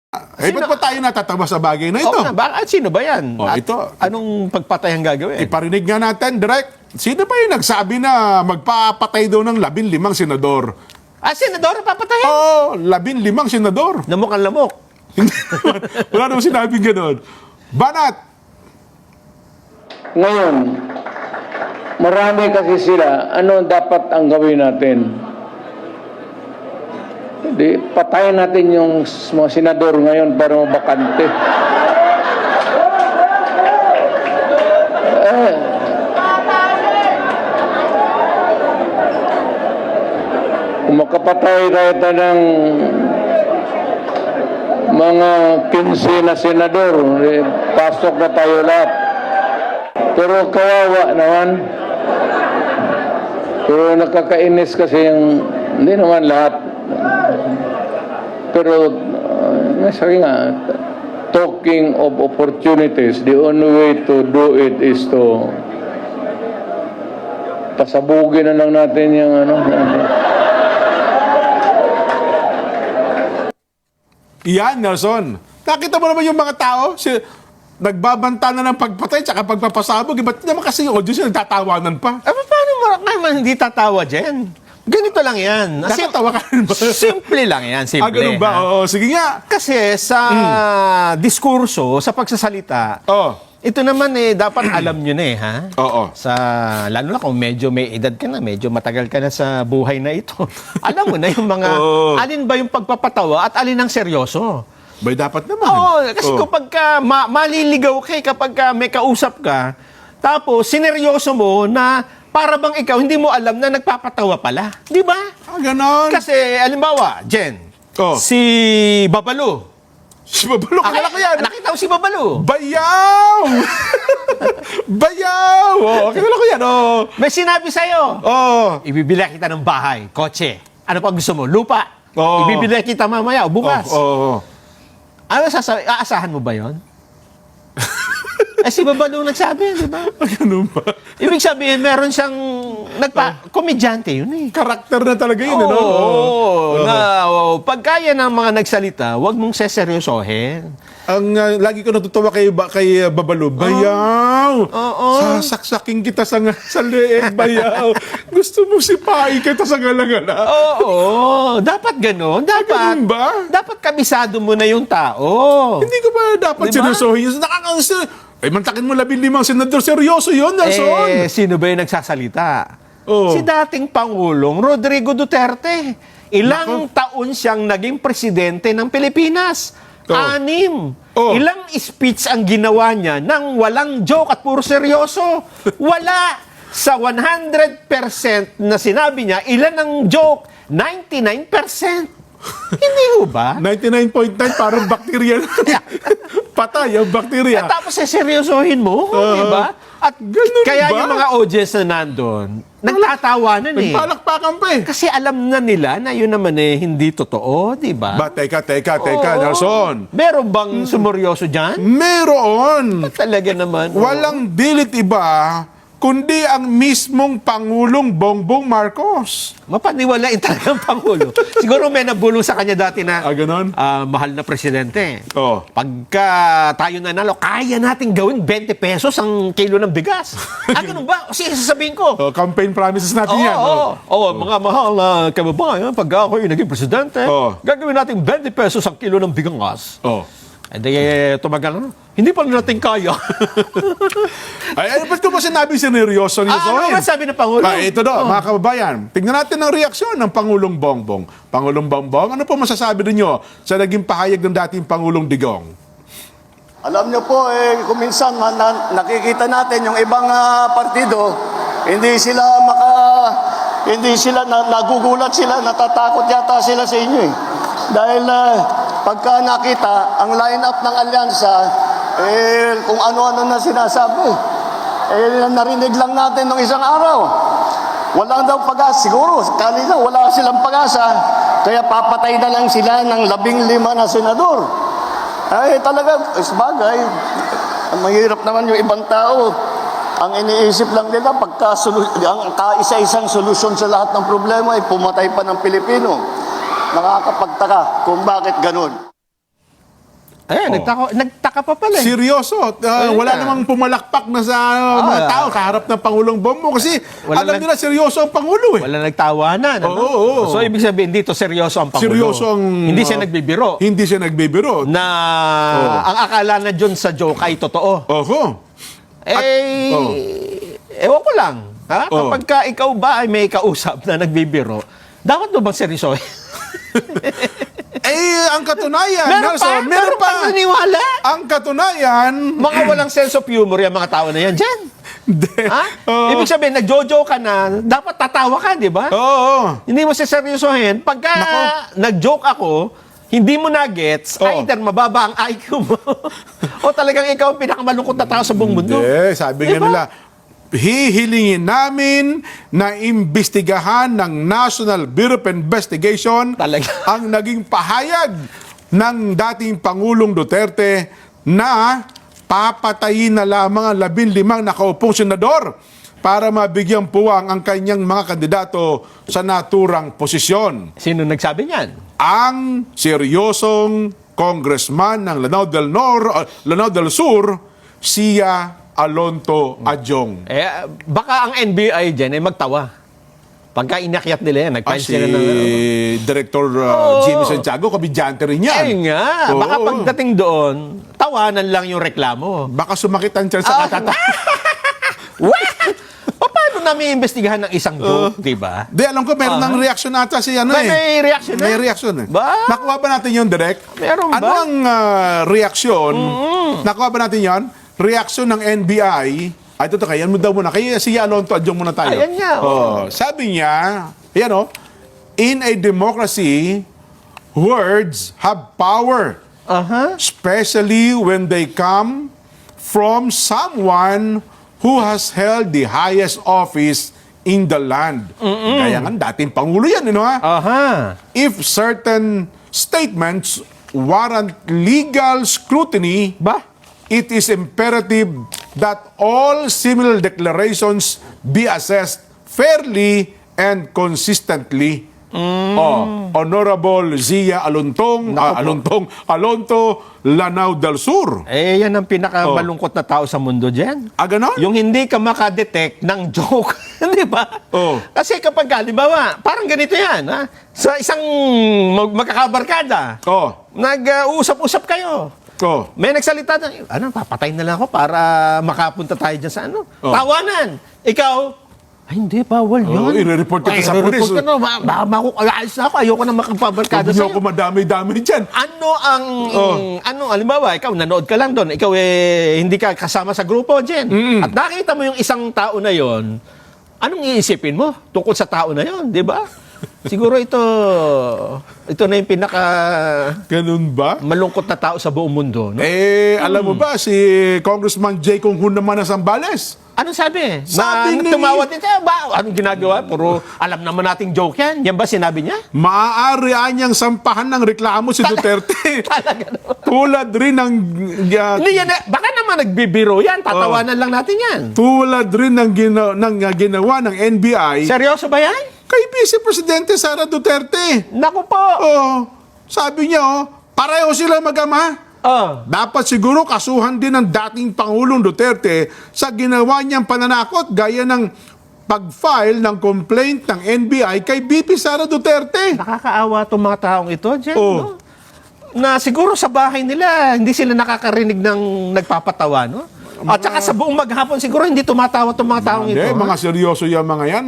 Ba't ba tayo natatawa sa bagay na ito? Oo nga, sino ba yan? At Ito. anong pagpatay ang gagawin? Iparinig nga natin, direct. Sino ba yung nagsabi na magpapatay daw ng 15 senador? Senador, papatayin? Oo, 15 senador. Lamok ang lamok. Wala namang sinabing gano'n. Banat! Ngayon, marami kasi sila. Ano dapat ang gawin natin? Hindi, patayin natin yung mga senador ngayon para mabakante. Kung makapatay tayo ng mga 15 na senador, pasok na tayo lahat. Pero kawawa naman. Pero nakakainis kasi yung, hindi naman lahat. Pero, sabi nga, talking of opportunities, the only way to do it is to pasabugin na lang natin yung ano. Yan, Nelson. Nakita mo naman yung mga tao, nagbabanta na ng pagpatay tsaka pagpapasabog. Ba't naman kasi yung audience nagtatawanan pa? Paano naman hindi tatawa dyan? Ganito lang yan. Nakatawa ka rin ba? Simple lang yan, simple. Ganun ba? Oo, sige nga. Kasi sa diskurso, sa pagsasalita, ito naman dapat alam nyo na ha? Oo. Lalo na kung medyo may edad ka na, medyo matagal ka na sa buhay na ito. Alam mo na yung mga, alin ba yung pagpapatawa at alin ang seryoso? Bay, dapat naman. Oo, kasi kapag maliligaw kapag may kausap ka, tapos sineryoso mo na para bang ikaw, hindi mo alam na nagpapatawa pala. Di ba? Ganon. Kasi, alimbawa, Jen, si Babalo. Si Babalo, akala ko yan. Nakita mo si Babalo. Bayaw! Bayaw! Akala ko yan, May sinabi sa'yo. Ibibili kita ng bahay, kotse. Ano pa gusto mo? Lupa. Ibibili kita mamaya o bukas. Ano sasabi? Aasahan mo ba yon? Si Babalo nagsabi, di ba? Ganun ba? Ibig sabihin, meron siyang komedyante yun eh. Karakter na talaga yun, Pagkaya ng mga nagsalita, huwag mong seseryosohin. Ang lagi ko natutuwa kay Babalo, Bayaw! Sasaksaking kita sa leeg, Bayaw! Gusto mo sipain kita sa galangala? Dapat ganun. Ganun ba? Dapat kabisado mo na yung tao. Hindi ko ba dapat seryosohin yun? Mantakin mo 15 senador, seryoso yun, Nelson. Sino ba yung nagsasalita? Si dating Pangulong Rodrigo Duterte. Ilang taon siyang naging presidente ng Pilipinas? 6. Ilang speech ang ginawa niya nang walang joke at puro seryoso? Wala. Sa 100% na sinabi niya, ilan ang joke? 99%. Hindi ho ba? 99.9 parang bakterya. Patay ang bakterya. Tapos seryosohin mo, di ba? At ganun kaya ba? yung mga audience na nandun, nagtatawanan Nagpalakpakan pa eh. Kasi alam na nila na yun naman hindi totoo, di ba? Teka, Nelson. Meron bang sumuryoso dyan? Meron. Talaga naman. Walang dilit iba, kundi ang mismong Pangulong Bongbong Marcos. Mapaniwalain talagang Pangulo. Siguro may nabulong sa kanya dati na ganon? mahal na presidente. Oo. Pagka tayo nanalo, kaya natin gawin 20 pesos ang kilo ng bigas. Ganun ba? Kasi sasabihin ko. Campaign promises natin yan. Mga mahal na kababayan, pag ako yung naging presidente, gagawin natin 20 pesos ang kilo ng bigas. Hindi tumagal na. Hindi pa natin kaya. Ba't ko ba sinabi seryoso niya? Ano ba sabi ng Pangulo? Ito mga kababayan. Tingnan natin ang reaksyon ng Pangulong Bongbong. Pangulong Bongbong, ano po masasabi ninyo sa naging pahayag ng dating Pangulong Digong? Alam niyo po, kung minsan nakikita natin yung ibang partido, hindi sila nagugulat sila, natatakot yata sila sa inyo eh. Dahil pagka nakita ang line-up ng alyansa, kung ano-ano na sinasabi, narinig lang natin nung isang araw. Walang daw pag-asa. Siguro, kanina wala silang pag-asa, kaya papatay na lang sila ng 15 na senador. Talaga, sabagay, mahirap naman yung ibang tao. Ang iniisip lang nila, ang kaisa-isang solusyon sa lahat ng problema ay pumatay pa ng Pilipino. Nakakapagtaka kung bakit ganun. Nagtaka pa pala. Seryoso. Wala namang pumalakpak na sa mga tao kaharap ng Pangulong Bongbong kasi alam nila seryoso ang Pangulo eh. Wala nagtawanan. Oo. So, ibig sabihin dito, seryoso ang Pangulo. Seryoso ang... Hindi siya nagbibiro. Hindi siya nagbibiro. Na ang akala na dyan sa joke ay totoo. Oho. Ewan ko lang. Ha? Kapag ka ikaw ba ay may kausap na nagbibiro, dapat mo bang seryoso? Ang katunayan, Meron pa naniwala. Ang katunayan, Mga walang sense of humor yung mga tao na yan dyan. Ha? Ibig sabihin, nagjojo ka na, dapat tatawa ka, di ba? Oo. Hindi mo siseryosohin. Pagka nag-joke ako, hindi mo na-gets, either mababa ang IQ mo, o talagang ikaw ang pinakamalungkot na tao sa buong mundo. Hindi, sabi nga nila, hihilingin namin na imbestigahan ng National Bureau of Investigation Talaga? ang naging pahayag ng dating Pangulong Duterte na papatayin na lamang ang 15 nakaupong senador para mabigyang puwang ang kanyang mga kandidato sa naturang posisyon. Sino nagsabi niyan? Ang seryosong congressman ng Lanao del Sur, Sia Alonto Adjong. Baka ang NBI dyan ay magtawa. Pagka inakyat nila yan, nag-file Si sila ng... Director Jimmy Santiago, kabidyante rin yan. Ayun nga. Oo. Baka pagdating doon, tawanan lang yung reklamo. Baka sumakit ang tiyan sa katata. Paano namin imbestigahan ng isang joke, di ba? Di, alam ko, meron ng reaction ata si ano May reaction na? May reaction eh. Ba? Nakuha ba natin yun, Direk? Meron ba? Ano ang reaksyon? Nakuha ba natin yun? Reaksyon ng NBI. Ay, ito yan mo daw muna. Kaya si Alonto, adjong muna tayo. Ayan nga. Sabi niya, in a democracy, words have power. Especially when they come from someone who has held the highest office in the land. Kaya nga, dating Pangulo yan, If certain statements warrant legal scrutiny, it is imperative that all similar declarations be assessed fairly and consistently. Honorable Zia Alonto, Lanao del Sur. Yan ang pinakamalungkot na tao sa mundo dyan. Ganon? Yung hindi ka makadetect ng joke. Di ba? Kasi kapag, halimbawa, parang ganito yan. Sa isang magkakabarkada, nag-uusap-usap kayo. May nagsalita na, papatayin na lang ako para makapunta tayo dyan sa tawanan. Ikaw, ay hindi, bawal yun. I-report kita sa pulis. I-report ka na, ayos na ako, ayoko na makapabarkada Hindi sa'yo. ako madami-dami dyan. Halimbawa, ikaw, nanood ka lang doon, ikaw hindi ka kasama sa grupo dyan. At nakita mo yung isang tao na yon, anong iisipin mo tungkol sa tao na yon, di ba? Siguro ito na yung pinaka Ganun ba? malungkot na tao sa buong mundo. No? Alam mo ba, si Congressman J. Kung Hun naman na Sambales, Anong sabi? Sabi ni- Tumawad din siya. Anong ginagawa? Puro alam naman nating joke yan. Yan ba sinabi niya? maaari niyang sampahan ng reklamo si Duterte. Talaga no? Tulad rin ng Hindi yan. Baka naman nagbibiro yan. Tatawanan lang natin yan. tulad rin ng ginawa ng NBI Seryoso ba yan? kay Vice Presidente Sara Duterte. Naku po. Sabi niya, pareho sila mag-ama. Dapat siguro kasuhan din ng dating Pangulong Duterte sa ginawa niyang pananakot gaya ng pag-file ng complaint ng NBI kay VP Sara Duterte. Nakakaawa itong mga taong ito, Jen. No? Na siguro sa bahay nila, hindi sila nakakarinig ng nagpapatawa, no? At saka sa buong maghapon, siguro hindi tumatawa itong mga taong ito. Hindi, mga seryoso yan, mga yan.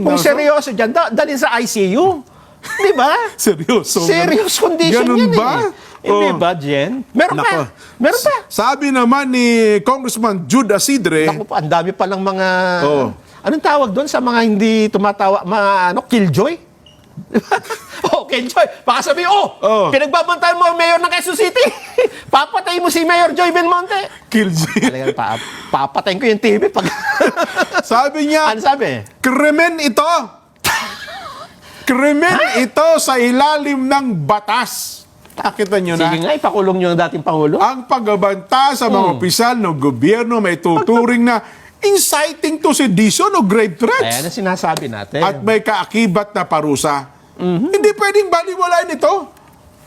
Kung seryoso dyan, dalhin sa ICU. Di ba? Seryoso. Serious condition Ganun yan ba? Hindi ba, Jen? Meron pa. Meron pa. Sabi naman ni Congressman Jude Asidre, Naku po, ang dami pa lang mga... Anong tawag doon sa mga hindi tumatawa? Mga killjoy? Killjoy. Baka sabi, pinagbabantayan mo ang mayor ng Quezon City. Papatayin mo si Mayor Joy Belmonte. Kilji. Talagang papatayin ko yung TV pag... Sabi niya, Ano sabi? krimen ito. Krimen ito sa ilalim ng batas. Nakita nyo na? Sige nga, ipakulong nyo ang dating Pangulo. Ang pagbabanta sa mga opisyal ng gobyerno may tuturing na inciting to sedition o grave threats. Ayan ang sinasabi natin. At may kaakibat na parusa. Hindi pwedeng baliwalain ito.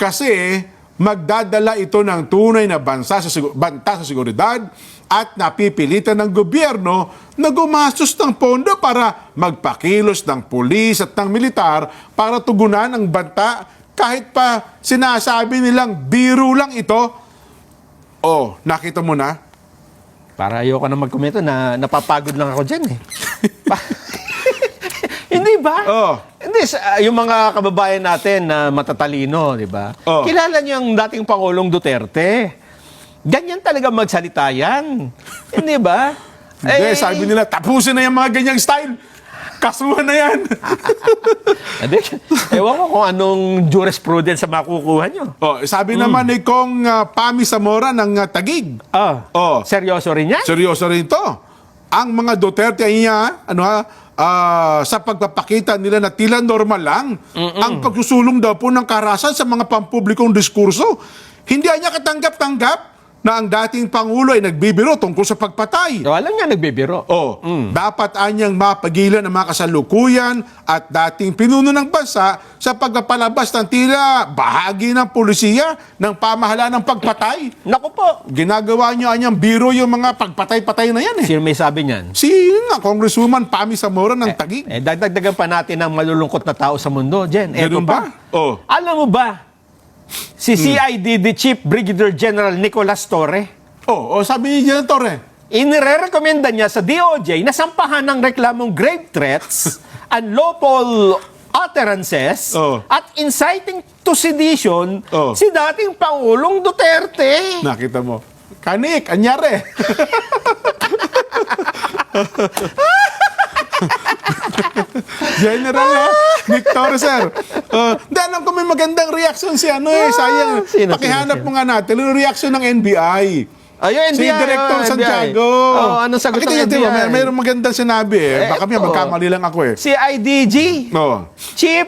Kasi magdadala ito ng tunay na banta sa seguridad at napipilitan ng gobyerno na gumastos ng pondo para magpakilos ng pulis at ng militar para tugunan ang banta kahit pa sinasabi nilang biro lang ito. Oh, nakita mo na? Para ayoko na magkomento na napapagod lang ako dyan eh. Hindi ba? Oh. Hindi, yung mga kababayan natin na matatalino, di ba? Oh. Kilala niyo ang dating Pangulong Duterte. Ganyan talaga magsalita yan. Hindi ba? Hindi, sabi nila, tapusin na yung mga ganyang style. Kasuhan na yan. Hindi, ewan ko kung anong jurisprudence sa makukuha nyo. Oh, sabi naman ni Kong Pami Zamora ng Taguig. Oh. Seryoso rin yan? Seryoso rin ito. Ang mga Duterte ay niya, sa pagpapakita nila na tila normal lang ang pagsusulong daw po ng karahasan sa mga pampublikong diskurso. Hindi niya katanggap-tanggap na ang dating Pangulo ay nagbibiro tungkol sa pagpatay. Alam nga, nagbibiro. Dapat anyang mapagilan ang mga kasalukuyan at dating pinuno ng bansa sa pagpapalabas ng tila bahagi ng pulisiya ng pamahalaan ng pagpatay. Naku po. Ginagawa niyo anyang biro yung mga pagpatay-patay na yan eh. Sino may sabi niyan? Si Congresswoman Pami Zamora ng Taguig. Dagdagan pa natin ang malulungkot na tao sa mundo, Jen. Ganun Eto ba? Oh. Alam mo ba, si CIDD Chief Brigadier General Nicolas Torre, Sabi ni General Torre. inirekomenda niya sa DOJ na sampahan ng reklamong grave threats, unlawful utterances, at inciting to sedition si dating Pangulong Duterte. Nakita mo. Kanik, anyari. General Nick Torre, sir. Hindi, alam ko may magandang reaction si sayang. Sino? Pakihanap mo nga natin. Yung reaction ng NBI. Ayun, Si Director Santiago. anong sagot ng Nakita niyo, NBI? mayroong magandang sinabi eh. Baka may magkamali lang ako eh. Si IDG, Chief,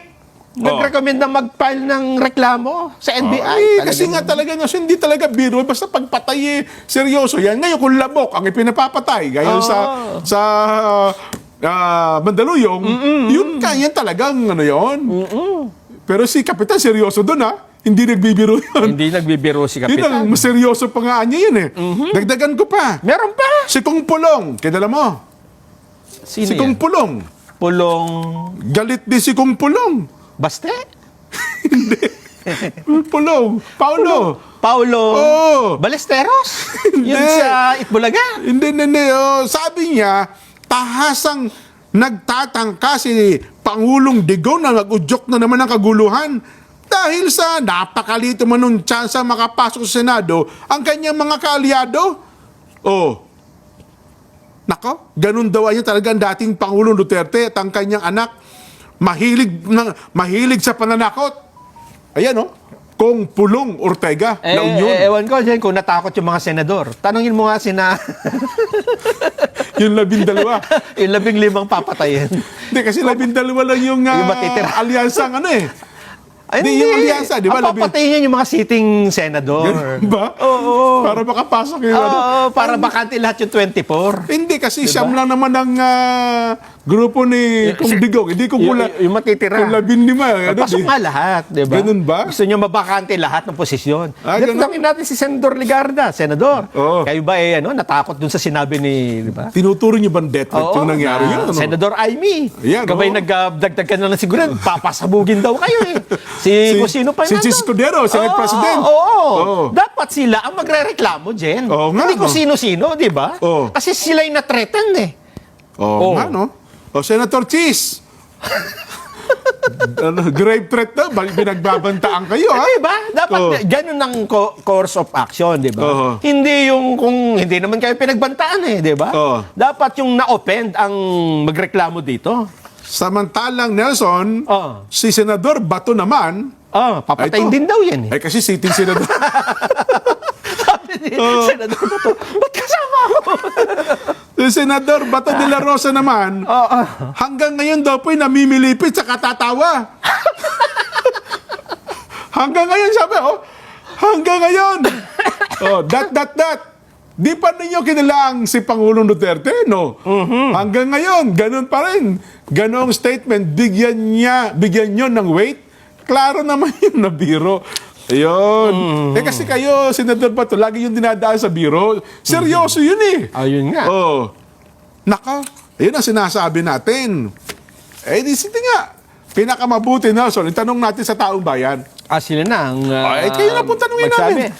nag-recommend na mag-file ng reklamo sa NBI. Kasi nga talaga hindi talaga biro, basta pagpatay seryoso yan. Ngayon kung labok ang ipinapapatay, gaya sa Mandaluyong, yan talagang yun. Pero si Kapitan seryoso doon hindi nagbibiro yun. Hindi nagbibiro si Yun Kapitan. ang seryoso pa nga niya yun eh. Dagdagan ko pa. Meron pa. Si Kong Pulong, kilala mo? Sino Si yan? Kong Pulong. Pulong Galit din si Kong Pulong. Baste? Pulong. Paulo. Paulo Oo. Balesteros? Yun Hindi. sa Itbulaga? Hindi. Sabi niya, tahasang nagtatangka si Pangulong Digong na nag-udyok na naman ng kaguluhan dahil sa napakalito man nung tsansa makapasok sa Senado ang kanyang mga kaalyado. Nako, ganun daw niya talaga ang dating Pangulong Duterte at ang kanyang anak mahilig sa pananakot. Ayan Kong Pulong Ortega na Union. Ewan ko dyan kung natakot yung mga senador. Tanungin mo nga Yung 12. yung 15 papatayin. Hindi, kasi 12 lang yung matitira. alyansang Ay, Hindi, yung alyansa, di ba? Ang papatayin niya yung mga sitting senador. Ganun ba? Oo. Para makapasok yung Para bakante lahat yung 24. Hindi, kasi siyam lang naman ang grupo ni Kong Digong. Hindi ko Yung matitira. kung 15. Pasok nga lahat, di ba? Ganun ba? Gusto niyo mabakante lahat ng posisyon. Ganun. Tanungin natin si Senador Ligarda, Senador. Oo. Kayo ba natakot dun sa sinabi ni, di ba? Tinuturo niyo ba ang death threat yung nangyari yun? Senator Amy. Ayan, Kabay nagdagdag ka na ng siguran, papasabugin daw kayo eh. Kung sino pa Si nandun. Escudero, Senate President. Oo. Dapat sila ang magre-reklamo, Jen. Oo nga, Hindi kung sino-sino, di ba? Oo. Kasi sila yung na-threaten eh. Nga, no? Senator Cheese. Grave threat na, binagbabantaan kayo, ha? Di ba? Dapat ganun ang course of action, di ba? Hindi yung kung hindi naman kayo pinagbantaan eh, di ba? Dapat yung na-offend ang magreklamo dito. Samantalang Nelson, si Senador Bato naman, papatayin din daw yan eh. kasi sitting senador. Sabi ni Senador Bato, ba't kasama ako? Si Senador Bato de la Rosa naman, hanggang ngayon daw po'y namimilipit sa katatawa. Hanggang ngayon, sabi, hanggang ngayon. Di pa ninyo kinilaang si Pangulong Duterte, no? Hanggang ngayon, ganun pa rin. Ganong statement, bigyan nyo ng weight. Klaro naman yun na biro. Ayun. Kasi kayo, Senador Bato, lagi yung dinadaan sa biro. Seryoso yun eh. Ayun nga. Oh. Naka, ayun ang sinasabi natin. Di sige nga. Pinakamabuti, Nelson, itanong natin sa taong bayan. Sila na ang Kayo na po tanungin magsabi. namin.